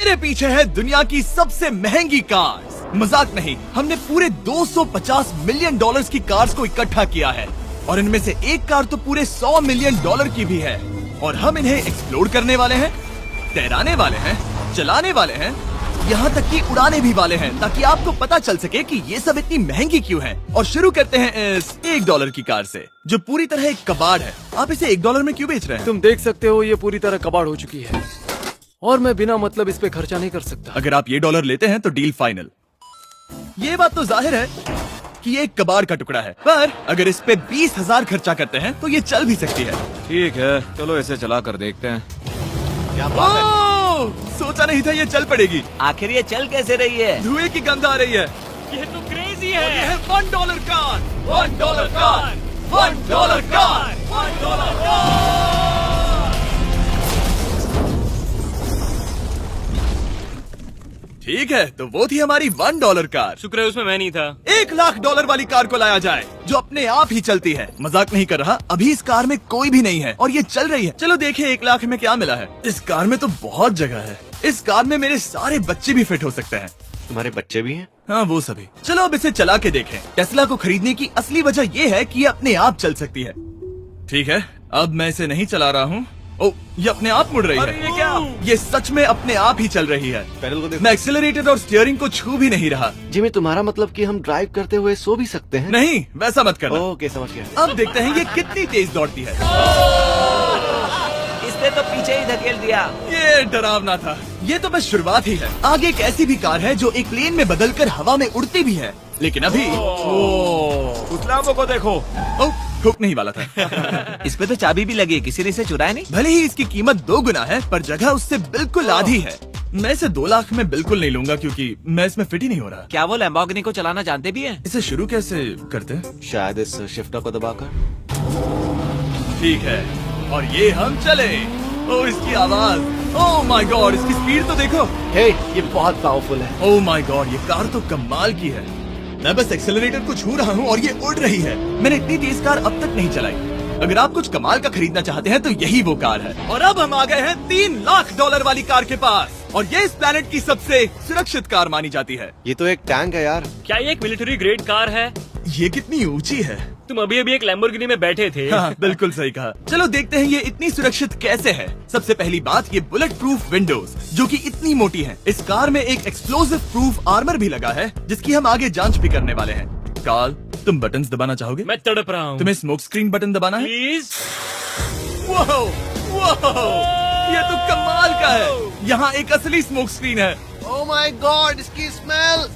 मेरे पीछे है दुनिया की सबसे महंगी कार्स। मजाक नहीं, हमने पूरे 250 मिलियन डॉलर्स की कार्स को इकट्ठा किया है और इनमें से एक कार तो पूरे 100 मिलियन डॉलर की भी है। और हम इन्हें एक्सप्लोर करने वाले हैं, तैराने वाले हैं, चलाने वाले हैं, यहाँ तक कि उड़ाने भी वाले हैं, ताकि आपको पता चल सके कि ये सब इतनी महंगी क्यों है। और शुरू करते हैं इस $1 की कार से, जो पूरी तरह एक कबाड़ है। आप इसे $1 में क्यों बेच रहे हैं? तुम देख सकते हो ये पूरी तरह कबाड़ हो चुकी है और मैं बिना मतलब इस पे खर्चा नहीं कर सकता। अगर आप ये $1 लेते हैं तो डील फाइनल। ये बात तो जाहिर है कि ये एक कबाड़ का टुकड़ा है, पर अगर इस पे 20,000 खर्चा करते हैं तो ये चल भी सकती है। ठीक है, चलो इसे चला कर देखते हैं। क्या बात है? सोचा नहीं था ये चल पड़ेगी। आखिर ये चल कैसे रही है? धुएं की गंध आ रही है। ये तो क्रेजी है। और ये है $1 कार, $1 कार, $1 कार, $1 कार। ठीक है, तो वो थी हमारी $1 कार। शुक्र है उसमें मैं नहीं था। $1,00,000 वाली कार को लाया जाए जो अपने आप ही चलती है। मजाक नहीं कर रहा, अभी इस कार में कोई भी नहीं है और ये चल रही है। चलो देखें 1 लाख में क्या मिला है। इस कार में तो बहुत जगह है। इस कार में मेरे सारे बच्चे भी फिट हो सकते हैं। तुम्हारे बच्चे भी हैं? हाँ, वो सभी। चलो अब इसे चला के देखें। टेस्ला को खरीदने की असली वजह ये है कि ये अपने आप चल सकती है। ठीक है, अब मैं इसे नहीं चला रहा हूँ। ओ, ये अपने आप मुड़ रही है। ये क्या? ये सच में अपने आप ही चल रही है। पैडल को देखो। मैं एक्सेलरेटर और स्टीयरिंग को छू भी नहीं रहा। जिमी, तुम्हारा मतलब कि हम ड्राइव करते हुए सो भी सकते हैं? नहीं, वैसा मत करना। ओके, समझ गया। अब देखते हैं ये कितनी तेज दौड़ती है। इसने तो पीछे ही धकेल दिया। ये डरावना था। ये तो बस शुरुआत ही है। आगे एक ऐसी भी कार है जो एक प्लेन में बदलकर हवा में उड़ती भी है, लेकिन अभी उस लाम्बो को देखो। हुक नहीं वाला था। इस पे तो चाबी भी लगी है, किसी ने इसे चुराया नहीं? भले ही इसकी कीमत 2 गुना है, पर जगह उससे बिल्कुल आधी है। मैं इसे 2 लाख में बिल्कुल नहीं लूंगा क्योंकि मैं इसमें फिट ही नहीं हो रहा। क्या वो लैम्बोर्गिनी को चलाना जानते भी हैं? इसे शुरू कैसे करते हैं? शायद इस शिफ्टर को दबाकर। ठीक है, और ये हम चले। ओ, इसकी आवाज, ओह माय गॉड, इसकी स्पीड तो देखो। हे, ये बहुत पावरफुल है। ओह माय गॉड, ये कार तो कमाल की है। मैं बस एक्सेलरेटर को छू रहा हूँ और ये उड़ रही है। मैंने इतनी तेज कार अब तक नहीं चलाई। अगर आप कुछ कमाल का खरीदना चाहते हैं तो यही वो कार है। और अब हम आ गए हैं $3 लाख वाली कार के पास, और ये इस प्लेनेट की सबसे सुरक्षित कार मानी जाती है। ये तो एक टैंक है यार। क्या ये एक मिलिट्री ग्रेड कार है? ये कितनी ऊंची है। तुम अभी अभी एक लैम्बोर्गिनी में बैठे थे। हाँ, बिल्कुल सही कहा। चलो देखते हैं ये इतनी सुरक्षित कैसे है। सबसे पहली बात, ये बुलेट प्रूफ विंडोज जो कि इतनी मोटी हैं। इस कार में एक एक्सप्लोसिव प्रूफ आर्मर भी लगा है, जिसकी हम आगे जांच भी करने वाले हैं। कार्ल, तुम बटन्स दबाना चाहोगे? मैं तड़प रहा हूँ। तुम्हें स्मोक स्क्रीन बटन दबाना है? प्लीज। वाओ, वाओ, ये तो कमाल का है। यहाँ एक असली स्मोक स्क्रीन है। ओह माय गॉड, इसकी स्मेल।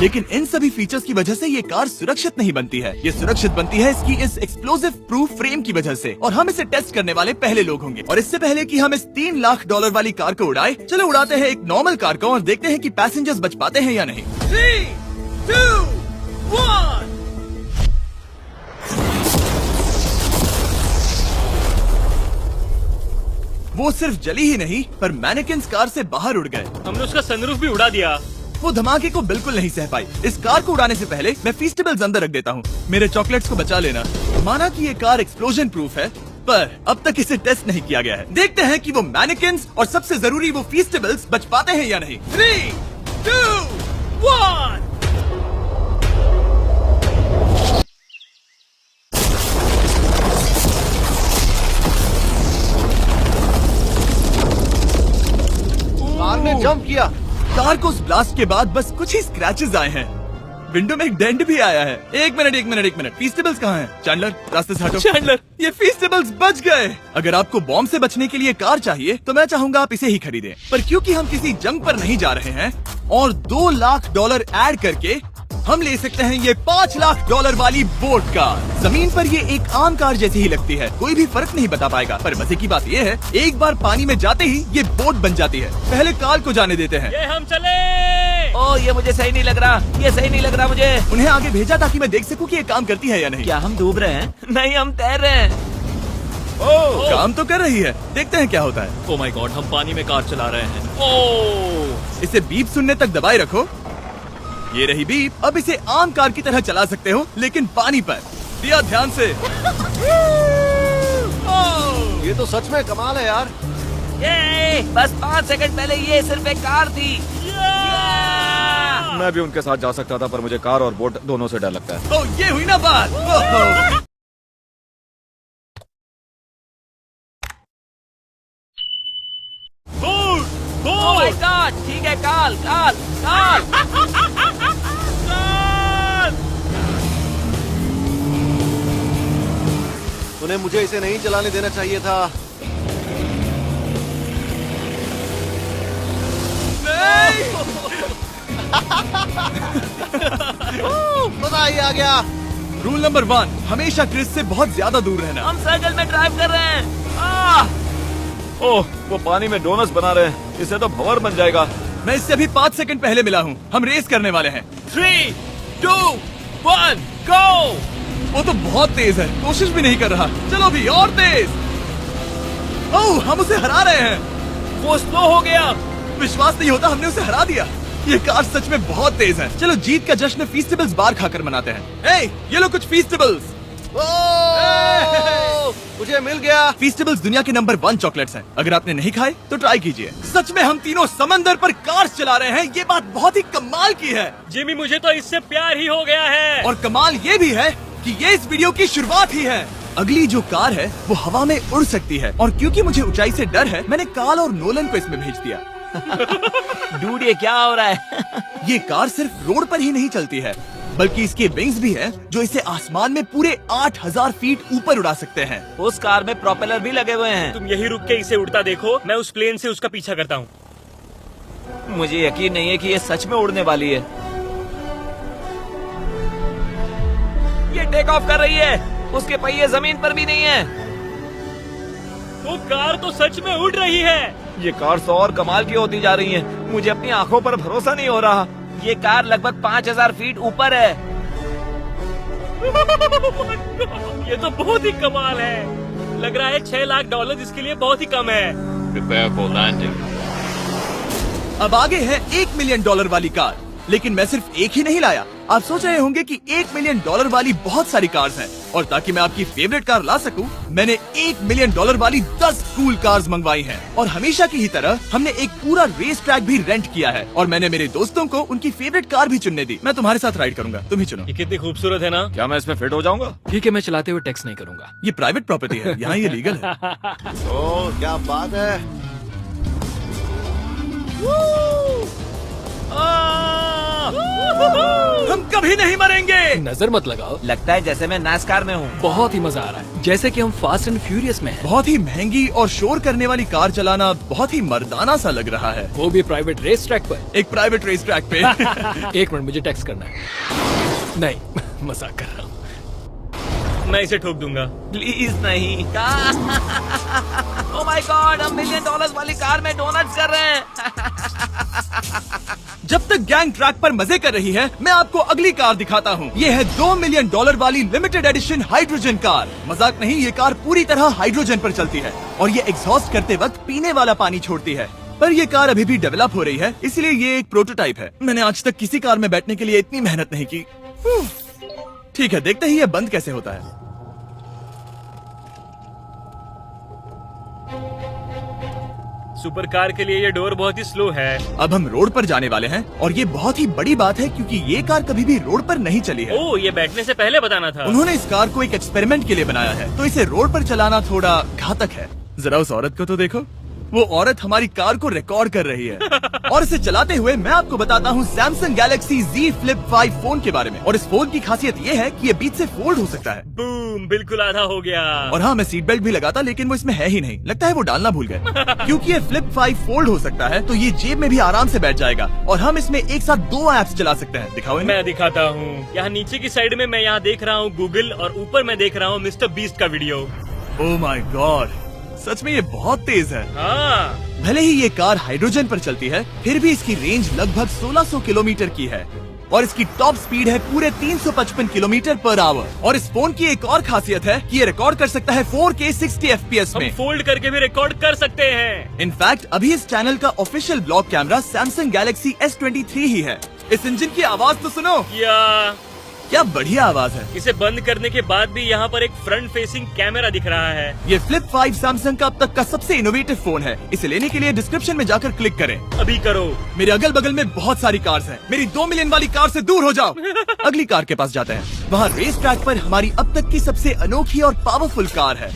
लेकिन इन सभी फीचर्स की वजह से ये कार सुरक्षित नहीं बनती है। ये सुरक्षित बनती है इसकी इस एक्सप्लोसिव प्रूफ फ्रेम की वजह से, और हम इसे टेस्ट करने वाले पहले लोग होंगे। और इससे पहले कि हम इस $3 लाख वाली कार को उड़ाए, चलो उड़ाते हैं एक नॉर्मल कार को और देखते हैं कि पैसेंजर्स बच पाते हैं या नहीं। 3, 2, 1। वो सिर्फ जली ही नहीं, पर मैनेकिन्स कार से बाहर उड़ गए। हमने उसका सनरूफ भी उड़ा दिया। वो धमाके को बिल्कुल नहीं सह पाई। इस कार को उड़ाने से पहले मैं फीस्टेबल्स अंदर रख देता हूँ। मेरे चॉकलेट्स को बचा लेना। माना कि ये कार एक्सप्लोजन प्रूफ है, पर अब तक इसे टेस्ट नहीं किया गया है। देखते हैं कि वो मैनेकिन्स और सबसे जरूरी वो फीस्टेबल्स बच पाते हैं या नहीं। 3, 2, 1। कार ने जंप किया। कार को उस ब्लास्ट के बाद बस कुछ ही स्क्रैचेस आए हैं। विंडो में एक डेंट भी आया है। एक मिनट, फीस्टेबल्स कहाँ हैं? चैंडलर, रास्ते से हटो। चैंडलर, ये फीस्टेबल्स बच गए। अगर आपको बॉम्ब से बचने के लिए कार चाहिए तो मैं चाहूंगा आप इसे ही खरीदें। पर क्योंकि हम किसी जंग पर नहीं जा रहे हैं और $2 लाख ऐड करके हम ले सकते हैं ये $5 लाख वाली बोट कार। जमीन पर ये एक आम कार जैसी ही लगती है, कोई भी फर्क नहीं बता पाएगा। पर मजे की बात ये है, एक बार पानी में जाते ही ये बोट बन जाती है। पहले कार्ल को जाने देते हैं। ये हम चले। ओ, ये मुझे सही नहीं लग रहा। ये सही नहीं लग रहा मुझे। उन्हें आगे भेजा ताकि मैं देख सकूं कि ये काम करती है या नहीं। क्या हम डूब रहे हैं? नहीं, हम तैर रहे हैं। काम तो कर रही है, देखते हैं क्या होता है। ओ माय गॉड, हम पानी में कार चला रहे हैं। ओह, इसे बीप सुनने तक दबाए रखो। ये रही बीप। अब इसे आम कार की तरह चला सकते हो, लेकिन पानी पर। दिया ध्यान से। ये तो सच में कमाल है यार। ये बस 5 सेकंड पहले ये सिर्फ एक कार थी। मैं भी उनके साथ जा सकता था, पर मुझे कार और बोट दोनों से डर लगता है। तो ये हुई ना बात। ओहो। ओह माय गॉड, ठीक है, काल काल काल। तूने मुझे इसे नहीं चलाने देना चाहिए था। मजा ही आ गया। रूल नंबर 1, हमेशा क्रिस से बहुत ज्यादा दूर रहना। हम सर्कल में ड्राइव कर रहे हैं। ओह, वो पानी में डोनट्स बना रहे हैं। इससे तो भंवर बन जाएगा। मैं इससे अभी 5 सेकंड पहले मिला हूँ। हम रेस करने वाले हैं। 3, 2, 1, गो। वो तो बहुत तेज है, कोशिश भी नहीं कर रहा। चलो भी और तेज। ओह, हम उसे हरा रहे हैं। वो स्लो हो गया। विश्वास नहीं होता, हमने उसे हरा दिया। ये कार सच में बहुत तेज है। चलो जीत का जश्न फीस्टेबल्स बार खाकर मनाते हैं। ये लो कुछ फीस्टेबल्स। मुझे मिल गया। फीस्टेबल्स दुनिया के नंबर 1 चॉकलेट्स हैं। अगर आपने नहीं खाए तो ट्राई कीजिए। सच में हम तीनों समंदर पर कार चला रहे हैं। ये बात बहुत ही कमाल की है। जिमी, मुझे तो इससे प्यार ही हो गया है। और कमाल ये भी है कि ये इस वीडियो की शुरुआत ही है। अगली जो कार है वो हवा में उड़ सकती है, और क्योंकि मुझे ऊंचाई से डर है, मैंने काल और नोलन को इसमें भेज दिया। डूड, ये क्या हो रहा है? ये कार सिर्फ रोड पर ही नहीं चलती है, बल्कि इसके विंग्स भी हैं, जो इसे आसमान में पूरे 8000 फीट ऊपर उड़ा सकते हैं। उस कार में प्रोपेलर भी लगे हुए हैं। तुम यही रुक के इसे उड़ता देखो, मैं उस प्लेन से उसका पीछा करता हूँ। मुझे यकीन नहीं है कि ये सच में उड़ने वाली है। ये टेक ऑफ कर रही है। उसके पहिए जमीन पर भी नहीं है। वो कार तो सच में उड़ रही है। ये कार तो और कमाल की होती जा रही है। मुझे अपनी आंखों पर भरोसा नहीं हो रहा। ये कार लगभग 5000 फीट ऊपर है। ये तो बहुत ही कमाल है। लग रहा है $6 लाख इसके लिए बहुत ही कम है। Prepare for landing. अब आगे है $1 मिलियन वाली कार। लेकिन मैं सिर्फ एक ही नहीं लाया। आप सोच रहे होंगे कि $1 मिलियन वाली बहुत सारी कार्स हैं, और ताकि मैं आपकी फेवरेट कार ला सकूं, मैंने $1 मिलियन वाली 10 कूल कार्स मंगवाई हैं। और हमेशा की ही तरह हमने एक पूरा रेस ट्रैक भी रेंट किया है, और मैंने मेरे दोस्तों को उनकी फेवरेट कार भी चुनने दी। मैं तुम्हारे साथ राइड करूंगा, तुम ही चुनो। ये कितनी खूबसूरत है ना। क्या मैं इसमें फिट हो जाऊंगा? ठीक है, मैं चलाते हुए टैक्स नहीं करूंगा। ये प्राइवेट प्रॉपर्टी है, यहाँ ये लीगल है। ओह, क्या बात है। हम कभी नहीं मरेंगे। नजर मत लगाओ। लगता है जैसे मैं नास्कार में हूँ। बहुत ही मजा आ रहा है, जैसे कि हम फास्ट एंड फ्यूरियस में हैं। बहुत ही महंगी और शोर करने वाली कार चलाना बहुत ही मर्दाना सा लग रहा है। वो भी प्राइवेट रेस ट्रैक पर। एक प्राइवेट रेस ट्रैक पे। 1 मिनट, मुझे टैक्स करना है। नहीं, मजाक कर रहा हूँ। मैं इसे ठोक दूंगा। प्लीज नहीं। ओह माय गॉड, हम $1 मिलियन वाली कार में डोनट्स कर रहे हैं। जब तक गैंग ट्रैक पर मजे कर रही है, मैं आपको अगली कार दिखाता हूँ। ये है $2 मिलियन वाली लिमिटेड एडिशन हाइड्रोजन कार। मजाक नहीं, ये कार पूरी तरह हाइड्रोजन पर चलती है, और ये एग्जॉस्ट करते वक्त पीने वाला पानी छोड़ती है। पर ये कार अभी भी डेवलप हो रही है, इसलिए ये एक प्रोटोटाइप है। मैंने आज तक किसी कार में बैठने के लिए इतनी मेहनत नहीं की। ठीक है, देखते ही ये बंद कैसे होता है। सुपर कार के लिए ये डोर बहुत ही स्लो है। अब हम रोड पर जाने वाले हैं, और ये बहुत ही बड़ी बात है, क्योंकि ये कार कभी भी रोड पर नहीं चली है। ओह, ये बैठने से पहले बताना था। उन्होंने इस कार को एक एक्सपेरिमेंट के लिए बनाया है, तो इसे रोड पर चलाना थोड़ा घातक है। जरा उस औरत को तो देखो, वो औरत हमारी कार को रिकॉर्ड कर रही है। और इसे चलाते हुए मैं आपको बताता हूँ Samsung Galaxy Z Flip 5 phone के बारे में। और इस फोन की खासियत ये है कि ये बीच से फोल्ड हो सकता है। बूम, बिल्कुल आधा हो गया। और हाँ, मैं सीट बेल्ट भी लगाता, लेकिन वो इसमें है ही नहीं। लगता है वो डालना भूल गए। क्योंकि ये Flip 5 फोल्ड हो सकता है, तो ये जेब में भी आराम से बैठ जाएगा, और हम इसमें एक साथ 2 ऐप्स चला सकते हैं। दिखाओ इन्हें। मैं दिखाता हूँ। यहाँ नीचे की साइड में मैं यहाँ देख रहा हूँ गूगल, और ऊपर मैं देख रहा हूँ मिस्टर बीस्ट का वीडियो। ओह माय गॉड, सच में ये बहुत तेज है। हाँ, भले ही ये कार हाइड्रोजन पर चलती है, फिर भी इसकी रेंज लगभग 1600 किलोमीटर की है, और इसकी टॉप स्पीड है पूरे 355 किलोमीटर पर आवर। और इस फोन की एक और खासियत है कि ये रिकॉर्ड कर सकता है 4K 60 FPS हम में। फोल्ड करके भी रिकॉर्ड कर सकते हैं। इनफैक्ट अभी इस चैनल का official blog camera Samsung Galaxy S23 ही है। इस इंजन की आवाज तो सुनो। या क्या बढ़िया आवाज है। इसे बंद करने के बाद भी यहाँ पर एक फ्रंट फेसिंग कैमरा दिख रहा है। ये फ्लिप 5 सैमसंग का अब तक का सबसे इनोवेटिव फोन है। इसे लेने के लिए डिस्क्रिप्शन में जाकर क्लिक करें। अभी करो। मेरे अगल बगल में बहुत सारी कार्स हैं। मेरी 2 मिलियन वाली कार से दूर हो जाओ। अगली कार के पास जाते हैं। वहाँ रेस ट्रैक पर हमारी अब तक की सबसे अनोखी और पावरफुल कार है।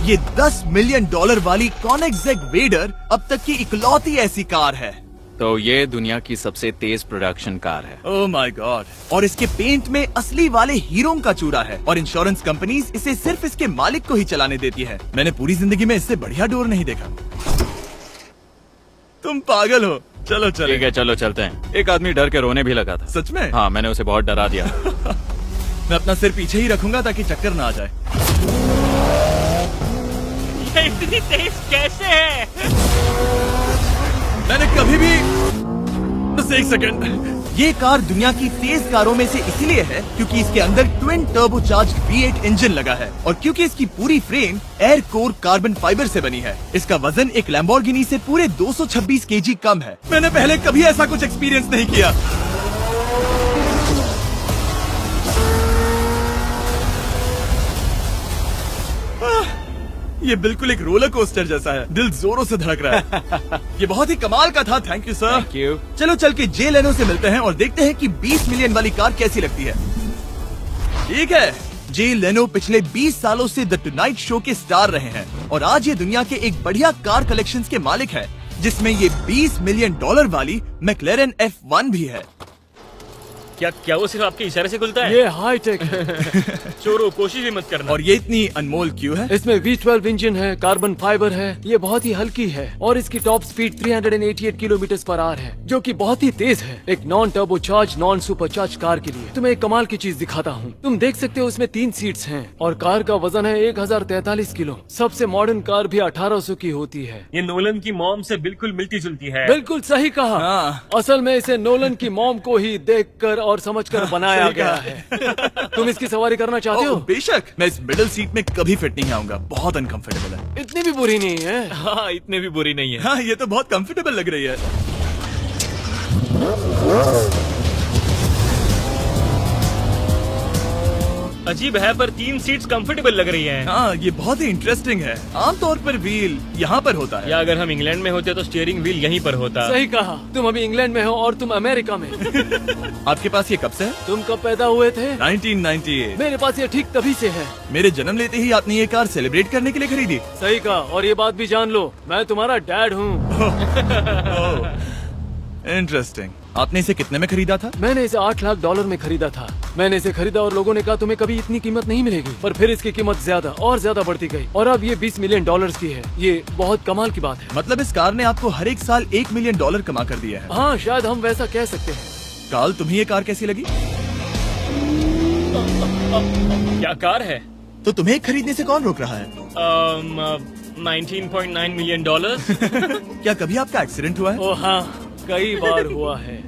ये $10 मिलियन वाली कॉनिग्सेग वेडर अब तक की इकलौती ऐसी कार है। तो ये दुनिया की सबसे तेज प्रोडक्शन कार है। Oh my God. और इसके पेंट में असली वाले हीरों का चूरा है और इंश्योरेंस कंपनीज इसे सिर्फ इसके मालिक को ही चलाने देती है। मैंने पूरी जिंदगी में इससे बढ़िया डोर नहीं देखा। तुम पागल हो। चलो चलो। ठीक है चलो चलते हैं। एक आदमी डर के रोने भी लगा था। सच में? हाँ, मैंने उसे बहुत डरा दिया। मैं अपना सिर पीछे ही रखूंगा ताकि चक्कर ना आ जाए। ये इतनी तेज कैसे है? मैंने कभी भी बस एक सेकंड। ये कार दुनिया की तेज कारों में से इसलिए है क्योंकि इसके अंदर ट्विन टर्बोचार्ज्ड V8 इंजन लगा है और क्योंकि इसकी पूरी frame air core carbon fibre से बनी है। इसका वजन एक लैम्बोर्गिनी से पूरे 226 kg कम है। मैंने पहले कभी ऐसा कुछ एक्सपीरियंस नहीं किया। ये बिल्कुल एक रोलर कोस्टर जैसा है। दिल जोरों से धड़क रहा है। ये बहुत ही कमाल का था। Thank you sir. Thank you. चलो चल के जे लेनो से मिलते हैं और देखते हैं कि 20 मिलियन वाली कार कैसी लगती है। ठीक है। जे लेनो पिछले 20 सालों से द टुनाइट शो के स्टार रहे हैं और आज ये दुनिया के एक बढ़िया कार कलेक्शंस के मालिक है, जिसमें ये $20 मिलियन वाली मैक्लेरन F1 भी है। क्या वो सिर्फ आपके इशारे से खुलता है? ये हाई टेक है। चोरों, कोशिश भी मत करना। और ये इतनी अनमोल क्यों है? इसमें V12 इंजन है, कार्बन फाइबर है, ये बहुत ही हल्की है और इसकी टॉप स्पीड 388 किलोमीटर/आवर है, जो कि बहुत ही तेज है एक non turbocharge non supercharge car के लिए। तुम्हें एक कमाल की चीज दिखाता हूँ। तुम देख सकते हो इसमें 3 सीट्स हैं और कार का वजन है 1043 किलो। सबसे मॉडर्न कार भी 1800 की होती है। ये नोलन की मॉम से बिल्कुल मिलती जुलती है। बिल्कुल सही कहा। हाँ। असल में इसे नोलन की मॉम को ही देखकर और समझकर बनाया सही गया कहा। है। तुम इसकी सवारी करना चाहते हो? बेशक। मैं इस मिडिल सीट में कभी फिट नहीं आऊंगा। बहुत अनकंफर्टेबल है। इतनी भी बुरी नहीं है। हाँ, इतने भी बुरी नहीं है। हाँ, ये तो बहुत कंफर्टेबल लग रही है। अजीब है पर 3 सीट्स कंफर्टेबल लग रही हैं। हाँ, ये बहुत ही इंटरेस्टिंग है। आमतौर पर व्हील यहाँ पर होता है। या अगर हम इंग्लैंड में होते तो स्टीयरिंग व्हील यहीं पर होता। सही कहा। तुम अभी इंग्लैंड में हो और तुम अमेरिका में। आपके पास ये कब से है? तुम कब पैदा हुए थे? 1998। मेरे पास ये ठीक तभी से है। मेरे जन्म लेते ही आपने ये कार सेलिब्रेट करने के लिए खरीदी। सही कहा। और ये बात भी जान लो, मैं तुम्हारा डैड हूँ। इंटरेस्टिंग। आपने इसे कितने में खरीदा था? मैंने इसे $8 लाख में खरीदा था। मैंने इसे खरीदा और लोगों ने कहा तुम्हें कभी इतनी कीमत नहीं मिलेगी, पर फिर इसकी कीमत ज्यादा और ज्यादा बढ़ती गई और अब ये $20 मिलियन की है। ये बहुत कमाल की बात है। मतलब इस कार ने आपको हर एक साल $1 मिलियन कमा कर दिया है। हाँ, शायद हम वैसा कह सकते हैं। काल, तुम्हें ये कार कैसी लगी? क्या कार है? तो तुम्हें खरीदने से कौन रोक रहा है? 19.9 मिलियन। क्या कभी आपका एक्सीडेंट हुआ है? ओ हाँ, कई बार हुआ है।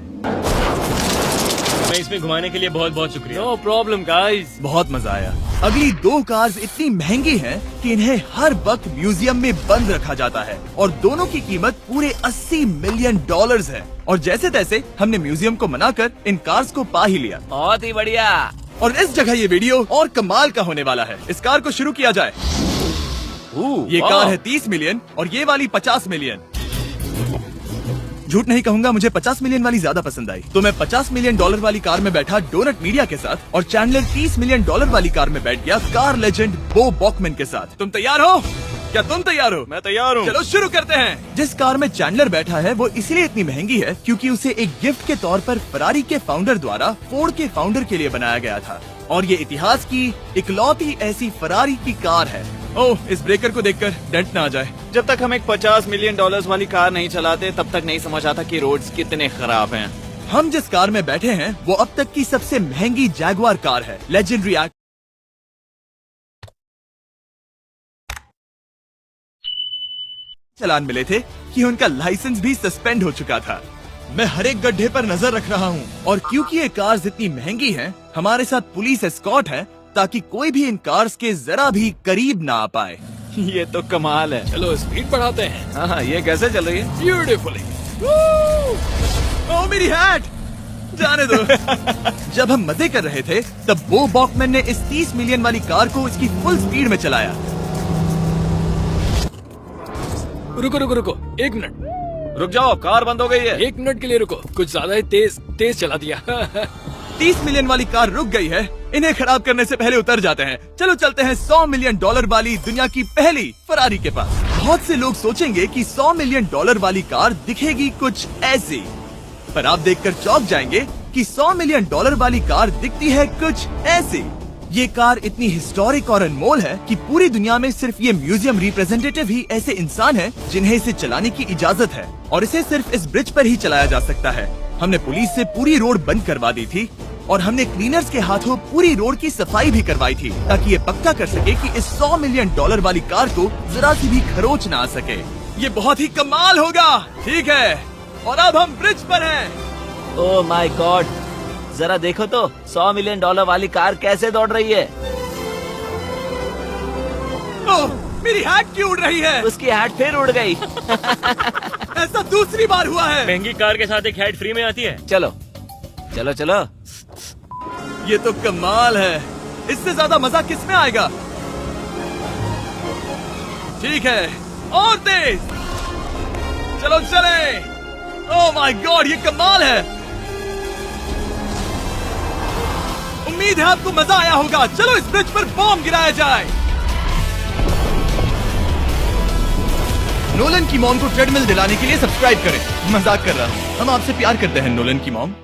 मैं इसमें घुमाने के लिए बहुत बहुत शुक्रिया। No problem guys. बहुत मजा आया। अगली 2 कार्स इतनी महंगी हैं कि इन्हें हर वक्त म्यूजियम में बंद रखा जाता है और दोनों की कीमत पूरे $80 मिलियन है। और जैसे तैसे हमने म्यूजियम को मनाकर इन कार्स को पा ही लिया। बहुत ही बढ़िया। और इस जगह ये वीडियो और कमाल का होने वाला है। इस कार को शुरू किया जाए। ये कार है 30 मिलियन और ये वाली 50 मिलियन। झूठ नहीं कहूंगा, मुझे 50 मिलियन वाली ज्यादा पसंद आई। तो मैं $50 मिलियन वाली कार में बैठा डोनट मीडिया के साथ और चैंडलर $30 मिलियन वाली कार में बैठ गया कार लेजेंड बो बॉकमैन के साथ। तुम तैयार हो? क्या तुम तैयार हो? मैं तैयार हूँ। चलो शुरू करते हैं। जिस कार में चैंडलर बैठा है वो इसलिए इतनी महंगी है क्योंकि उसे एक गिफ्ट के तौर पर फरारी के फाउंडर द्वारा फोर्ड के फाउंडर के लिए बनाया गया था और ये इतिहास की इकलौती ऐसी फरारी की कार है। ओह, इस ब्रेकर को देखकर डेंट ना आ जाए। जब तक हम एक $50 मिलियन वाली कार नहीं चलाते तब तक नहीं समझ आता कि रोड्स कितने खराब हैं। हम जिस कार में बैठे हैं वो अब तक की सबसे महंगी जैगुआर कार है। लेजेंडरी चालान मिले थे कि उनका लाइसेंस भी सस्पेंड हो चुका था। मैं हर एक गड्ढे पर नजर रख रहा हूँ और क्योंकि ये कार्स इतनी महंगी हैं, हमारे साथ पुलिस एस्कॉर्ट है ताकि कोई भी इन कार्स के जरा भी करीब ना आ पाए। ये तो कमाल है। चलो स्पीड बढ़ाते हैं। हाँ, ये कैसे चल रही है? ब्यूटीफुली। ओह, मेरी हैट! जाने दो। जब हम मजे कर रहे थे तब बो बॉकमैन ने इस 30 मिलियन वाली कार को इसकी फुल स्पीड में चलाया। रुको रुको रुको, 1 मिनट। रुक जाओ, कार बंद हो गई है। 1 मिनट के लिए रुको, कुछ ज्यादा ही तेज चला दिया। 30 मिलियन वाली कार रुक गई है। इन्हें खराब करने से पहले उतर जाते हैं। चलो चलते हैं $100 मिलियन वाली दुनिया की पहली फरारी के पास। बहुत से लोग सोचेंगे कि $100 मिलियन वाली कार दिखेगी कुछ ऐसी, पर आप देखकर चौंक जाएंगे कि $100 मिलियन वाली कार दिखती है कुछ ऐसी। ये कार इतनी हिस्टोरिक और अनमोल है कि पूरी दुनिया में सिर्फ ये म्यूजियम रिप्रेजेंटेटिव ही ऐसे इंसान हैं जिन्हें इसे चलाने की इजाजत है, और इसे सिर्फ इस ब्रिज पर ही चलाया जा सकता है। हमने पुलिस से पूरी रोड बंद करवा दी थी और हमने क्लीनर्स के हाथों पूरी रोड की सफाई भी करवाई थी, ताकि ये पक्का कर सके कि इस $100 मिलियन वाली कार को जरा सी भी खरोच ना आ सके। ये बहुत ही कमाल होगा। ठीक है, और अब हम ब्रिज पर हैं। ओह माय गॉड, जरा देखो तो $100 मिलियन वाली कार कैसे दौड़ रही है। ओह, मेरी हैट क्यों उड़ रही है? उसकी हैट फिर उड़ गई। ऐसा दूसरी बार हुआ है। महंगी कार के साथ एक हैट फ्री में आती है। चलो चलो चलो। ये तो कमाल है। इससे ज्यादा मजा किस में आएगा? ठीक है, और तेज। चलो चले। ओह माय गॉड, ये कमाल है। उम्मीद है आपको मजा आया होगा। चलो इस ब्रिज पर बॉम्ब गिराया जाए। नोलन की मॉम को ट्रेडमिल दिलाने के लिए सब्सक्राइब करें। मजाक कर रहा हूँ, हम आपसे प्यार करते हैं नोलन की मॉम।